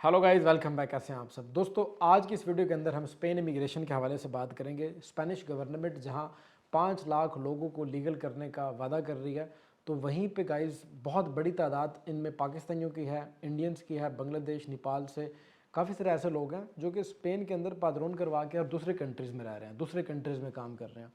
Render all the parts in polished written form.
Hello guys, welcome back. कैसे हैं आप सब दोस्तों। आज की इस वीडियो के अंदर हम स्पेन इमिग्रेशन के हवाले से बात करेंगे। स्पेनिश गवर्नमेंट जहां 5 लाख लोगों को लीगल करने का वादा कर रही है, तो वहीं पे गाइस बहुत बड़ी तादाद इनमें पाकिस्तानियों की है, इंडियंस की है, बांग्लादेश, नेपाल से काफ़ी सारे ऐसे लोग हैं जो कि स्पेन के अंदर पादरोन करवा के और दूसरे कंट्रीज़ में रह रहे हैं, दूसरे कंट्रीज़ में काम कर रहे हैं।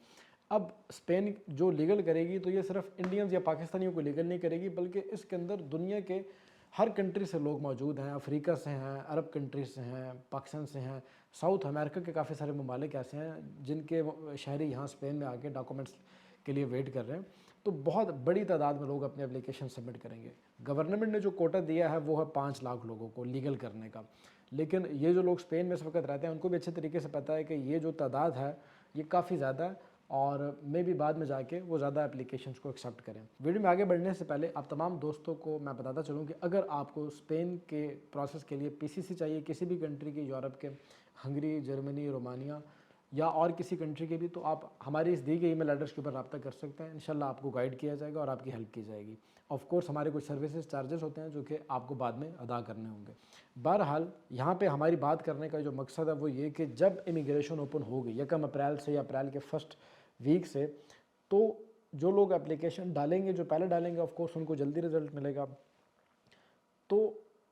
अब स्पेन जो लीगल करेगी तो ये सिर्फ इंडियंस या पाकिस्तानियों को लीगल नहीं करेगी, बल्कि इसके अंदर दुनिया के हर कंट्री से लोग मौजूद हैं। अफ्रीका से हैं, अरब कंट्रीज से हैं, पाकिस्तान से हैं, साउथ अमेरिका के काफ़ी सारे ममालिक ऐसे हैं जिनके शहरी यहाँ स्पेन में आके डॉक्यूमेंट्स के लिए वेट कर रहे हैं। तो बहुत बड़ी तादाद में लोग अपने एप्लीकेशन सबमिट करेंगे। गवर्नमेंट ने जो कोटा दिया है वो है 5 लाख लोगों को लीगल करने का। लेकिन ये जो लोग स्पेन में इस वक्त रहते हैं उनको भी अच्छे तरीके से पता है कि ये जो तादाद है ये काफ़ी ज़्यादा है और मे भी बाद में जाके वो ज़्यादा एप्लीकेशंस को एक्सेप्ट करें। वीडियो में आगे बढ़ने से पहले आप तमाम दोस्तों को मैं बताता चलूँ कि अगर आपको स्पेन के प्रोसेस के लिए पीसीसी चाहिए, किसी भी कंट्री के, यूरोप के, हंगरी, जर्मनी, रोमानिया या और किसी कंट्री के भी, तो आप हमारी इस दी गई ईमेल एड्रेस के ऊपर रब्ता कर सकते हैं। इंशाल्लाह आपको गाइड किया जाएगा और आपकी हेल्प की जाएगी। ऑफ कोर्स हमारे कुछ सर्विसेज चार्जेस होते हैं जो कि आपको बाद में अदा करने होंगे। बहरहाल यहाँ पे हमारी बात करने का जो मकसद है वो ये कि जब इमिग्रेशन ओपन होगी 1 अप्रैल से या अप्रैल के फर्स्ट वीक से, तो जो लोग एप्लीकेशन डालेंगे, जो पहले डालेंगे, ऑफ कोर्स उनको जल्दी रिजल्ट मिलेगा। तो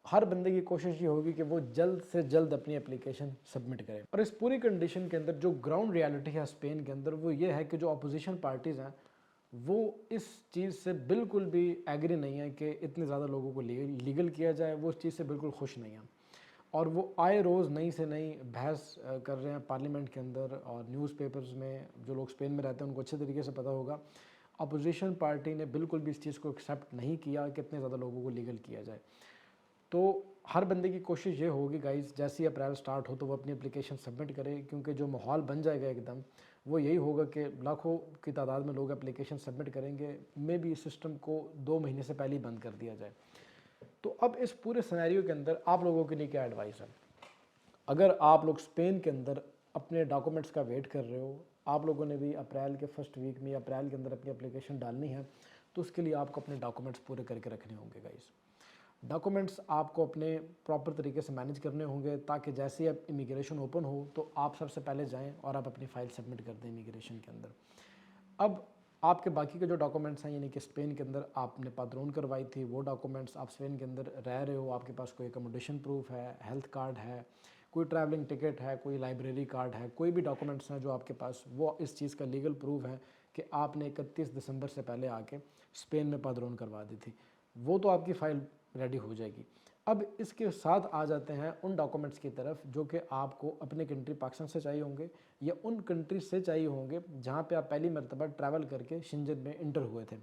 हर बंदे की कोशिश ये होगी कि वो जल्द से जल्द अपनी एप्लीकेशन सबमिट करें। और इस पूरी कंडीशन के अंदर जो ग्राउंड रियलिटी है स्पेन के अंदर वो ये है कि जो अपोजिशन पार्टीज़ हैं वो इस चीज़ से बिल्कुल भी एग्री नहीं है कि इतने ज़्यादा लोगों को लीगल किया जाए। वो उस चीज़ से बिल्कुल खुश नहीं है और वो आए रोज़ नई से नई बहस कर रहे हैं पार्लियामेंट के अंदर और न्यूज़पेपर्स में। जो लोग स्पेन में रहते हैं उनको अच्छे तरीके से पता होगा, अपोजिशन पार्टी ने बिल्कुल भी इस चीज़ को एक्सेप्ट नहीं किया कि इतने ज़्यादा लोगों को लीगल किया जाए। तो हर बंदे की कोशिश ये होगी गाइस, जैसे ही अप्रैल स्टार्ट हो तो वो अपनी एप्लीकेशन सबमिट करे, क्योंकि जो माहौल बन जाएगा एकदम वो यही होगा कि लाखों की तादाद में लोग एप्लीकेशन सबमिट करेंगे। मे भी इस सिस्टम को 2 महीने से पहले ही बंद कर दिया जाए। तो अब इस पूरे सिनेरियो के अंदर आप लोगों के लिए क्या एडवाइस है। अगर आप लोग स्पेन के अंदर अपने डॉक्यूमेंट्स का वेट कर रहे हो, आप लोगों ने भी अप्रैल के फर्स्ट वीक में या अप्रैल के अंदर अपनी एप्लीकेशन डालनी है, तो उसके लिए आपको अपने डॉक्यूमेंट्स पूरे करके रखने होंगे गाइस। डॉक्यूमेंट्स आपको अपने प्रॉपर तरीके से मैनेज करने होंगे ताकि जैसे ही अब इमिग्रेशन ओपन हो तो आप सबसे पहले जाएं और आप अपनी फ़ाइल सबमिट कर दें इमिग्रेशन के अंदर। अब आपके बाकी के जो डॉक्यूमेंट्स हैं, यानी कि स्पेन के अंदर आपने पादरोन करवाई थी वो डॉक्यूमेंट्स, आप स्पेन के अंदर रह रहे हो, आपके पास कोई अकोमोडेशन प्रूफ है, हेल्थ कार्ड है, कोई ट्रैवलिंग टिकट है, कोई लाइब्रेरी कार्ड है, कोई भी डॉक्यूमेंट्स हैं जो आपके पास, वो इस चीज़ का लीगल प्रूफ है कि आपने 31 दिसंबर से पहले आके स्पेन में पादरोन करवा दी थी, वो तो आपकी फ़ाइल रेडी हो जाएगी। अब इसके साथ आ जाते हैं उन डॉक्यूमेंट्स की तरफ जो कि आपको अपने कंट्री पाकिस्तान से चाहिए होंगे या उन कंट्री से चाहिए होंगे जहाँ पे आप पहली मरतबा ट्रैवल करके शिंजन में इंटर हुए थे।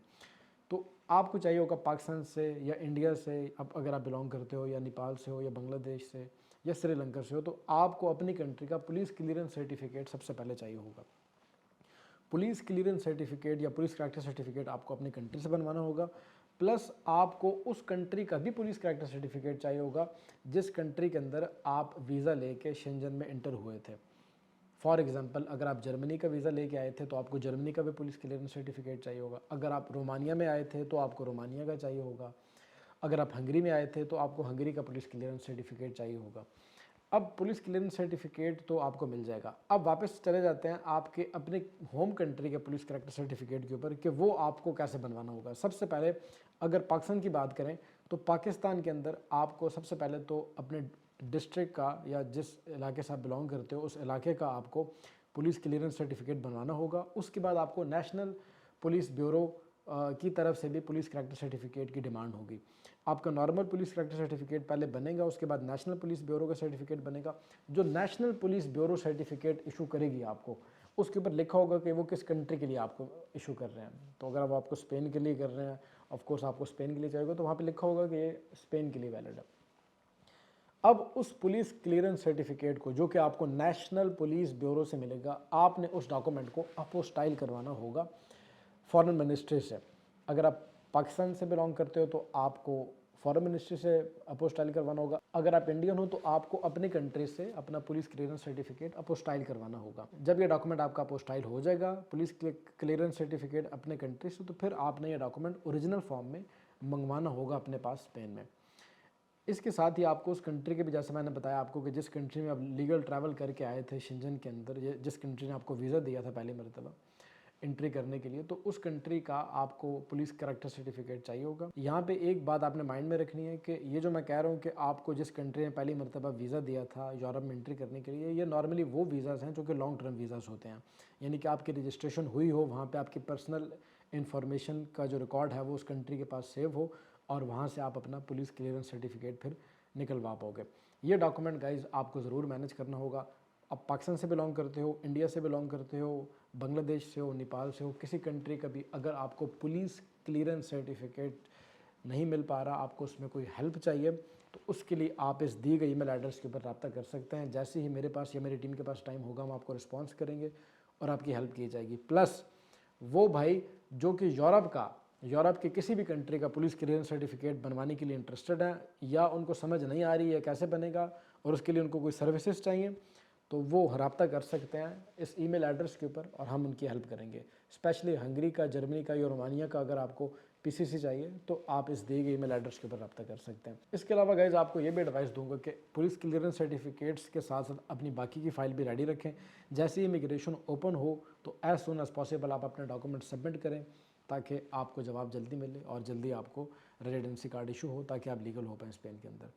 तो आपको चाहिए होगा पाकिस्तान से या इंडिया से, अब अगर आप बिलोंग करते हो, या नेपाल से हो, या बांग्लादेश से, या श्रीलंका से हो, तो आपको अपनी कंट्री का पुलिस क्लियरेंस सर्टिफिकेट सबसे पहले चाहिए होगा। पुलिस क्लियरेंस सर्टिफिकेट या पुलिस करैक्टर सर्टिफिकेट आपको अपनी कंट्री से बनवाना होगा, प्लस आपको उस कंट्री का भी पुलिस करैक्टर सर्टिफिकेट चाहिए होगा जिस कंट्री के अंदर आप वीज़ा लेके शेंजन में इंटर हुए थे। फॉर एग्जांपल, अगर आप जर्मनी का वीज़ा लेके आए थे तो आपको जर्मनी का भी पुलिस क्लियरेंस सर्टिफिकेट चाहिए होगा। अगर आप रोमानिया में आए थे तो आपको रोमानिया का चाहिए होगा। अगर आप हंगरी में आए थे तो आपको हंगरी का पुलिस क्लियरेंस सर्टिफिकेट चाहिए होगा। अब पुलिस क्लियरेंस सर्टिफिकेट तो आपको मिल जाएगा। अब वापस चले जाते हैं आपके अपने होम कंट्री के पुलिस करैक्टर सर्टिफिकेट के ऊपर कि वो आपको कैसे बनवाना होगा। सबसे पहले अगर पाकिस्तान की बात करें तो पाकिस्तान के अंदर आपको सबसे पहले तो अपने डिस्ट्रिक्ट का या जिस इलाके से आप बिलोंग करते हो उस इलाके का आपको पुलिस क्लियरेंस सर्टिफिकेट बनवाना होगा। उसके बाद आपको नेशनल पुलिस ब्यूरो की तरफ से भी पुलिस करैक्टर सर्टिफिकेट की डिमांड होगी। आपका नॉर्मल पुलिस करैक्टर सर्टिफिकेट पहले बनेगा, उसके बाद नेशनल पुलिस ब्यूरो का सर्टिफिकेट बनेगा। जो national police bureau certificate issue करेगी आपको, उसके ऊपर लिखा होगा कि वो किस कंट्री के लिए आपको इशू कर रहे हैं। तो अगर आप आपको स्पेन के लिए कर रहे हैं, ऑफ कोर्स आपको स्पेन के लिए चाहिए तो वहाँ पे लिखा होगा कि ये स्पेन के लिए वैलिड है। अब उस पुलिस क्लियरेंस सर्टिफिकेट को, जो कि आपको नेशनल पुलिस ब्यूरो से मिलेगा, आपने उस डॉक्यूमेंट को अपोस्टाइल करवाना होगा फॉरेन मिनिस्ट्री से। अगर आप पाकिस्तान से बिलोंग करते हो तो आपको फॉरेन मिनिस्ट्री से अपोस्टाइल करवाना होगा। अगर आप इंडियन हो तो आपको अपनी कंट्री से अपना पुलिस क्लियरेंस सर्टिफिकेट अपोस्टाइल करवाना होगा। जब ये डॉक्यूमेंट आपका अपोस्टाइल हो जाएगा पुलिस क्लियरेंस सर्टिफिकेट अपने कंट्री से, तो फिर आपने ये डॉक्यूमेंट ओरिजिनल फॉर्म में मंगवाना होगा अपने पास स्पेन में। इसके साथ ही आपको उस कंट्री के भी, जैसे मैंने बताया आपको कि जिस कंट्री में आप लीगल ट्रैवल करके आए थे शेंजन के अंदर, जिस कंट्री ने आपको वीज़ा दिया था पहली मरतबा एंट्री करने के लिए, तो उस कंट्री का आपको पुलिस कैरेक्टर सर्टिफिकेट चाहिए होगा। यहाँ पे एक बात आपने माइंड में रखनी है कि ये जो मैं कह रहा हूँ कि आपको जिस कंट्री ने पहली मरतबा वीज़ा दिया था यूरोप में एंट्री करने के लिए, ये नॉर्मली वो वीज़ाज़ हैं जो कि लॉन्ग टर्म वीज़ाज़ होते हैं, यानी कि आपकी रजिस्ट्रेशन हुई हो, वहाँ पर आपकी पर्सनल इन्फॉर्मेशन का जो रिकॉर्ड है वो उस कंट्री के पास सेव हो और वहाँ से आप अपना पुलिस क्लियरेंस सर्टिफिकेट फिर निकलवा पाओगे। ये डॉक्यूमेंट गाइज आपको ज़रूर मैनेज करना होगा। आप पाकिस्तान से बिलोंग करते हो, इंडिया से बिलोंग करते हो, बांग्लादेश से हो, नेपाल से हो, किसी कंट्री का भी अगर आपको पुलिस क्लियरेंस सर्टिफिकेट नहीं मिल पा रहा, आपको उसमें कोई हेल्प चाहिए, तो उसके लिए आप इस दी गई ईमेल एड्रेस के ऊपर रब्ता कर सकते हैं। जैसे ही मेरे पास या मेरी टीम के पास टाइम होगा, हम आपको रिस्पॉन्स करेंगे और आपकी हेल्प की जाएगी। प्लस वो भाई जो कि यूरोप के किसी भी कंट्री का पुलिस क्लियरेंस सर्टिफिकेट बनवाने के लिए इंटरेस्टेड है, या उनको समझ नहीं आ रही है कैसे बनेगा और उसके लिए उनको कोई सर्विसेज चाहिए, तो वो रब्ता कर सकते हैं इस ईमेल एड्रेस के ऊपर और हम उनकी हेल्प करेंगे। स्पेशली हंगरी का, जर्मनी का या रोमानिया का अगर आपको पीसीसी चाहिए तो आप इस दी गई ईमेल एड्रेस के ऊपर रब्ता कर सकते हैं। इसके अलावा गाइज आपको ये भी एडवाइस दूंगा कि पुलिस क्लियरेंस सर्टिफिकेट्स के साथ साथ अपनी बाकी की फ़ाइल भी रेडी रखें। जैसे ही इमिग्रेशन ओपन हो तो एज़ सुन एज़ पॉसिबल आप अपने डॉक्यूमेंट सबमिट करें ताकि आपको जवाब जल्दी मिले और जल्दी आपको रेजिडेंसी कार्ड इशू हो ताकि आप लीगल हो पाएँ स्पेन के अंदर।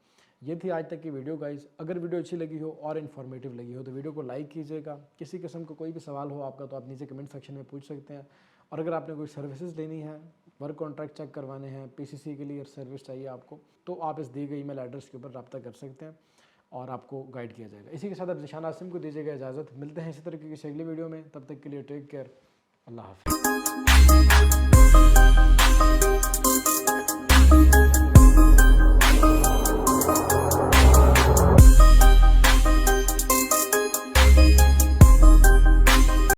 ये थी आज तक की वीडियो गाइज। अगर वीडियो अच्छी लगी हो और इन्फॉर्मेटिव लगी हो तो वीडियो को लाइक कीजिएगा। किसी किस्म का कोई भी सवाल हो आपका तो आप नीचे कमेंट सेक्शन में पूछ सकते हैं। और अगर आपने कोई सर्विसेज लेनी है, वर्क कॉन्ट्रैक्ट चेक करवाने हैं, पीसीसी के लिए सर्विस चाहिए आपको, तो आप इस दी गई ईमेल एड्रेस के ऊपर रब्ता कर सकते हैं और आपको गाइड किया जाएगा। इसी के साथ अब निशान आसिम को दीजिएगा इजाज़त। मिलते हैं इसी तरह की किसी अगली वीडियो में, तब तक के लिए टेक केयर, अल्लाह हाफ़िज़।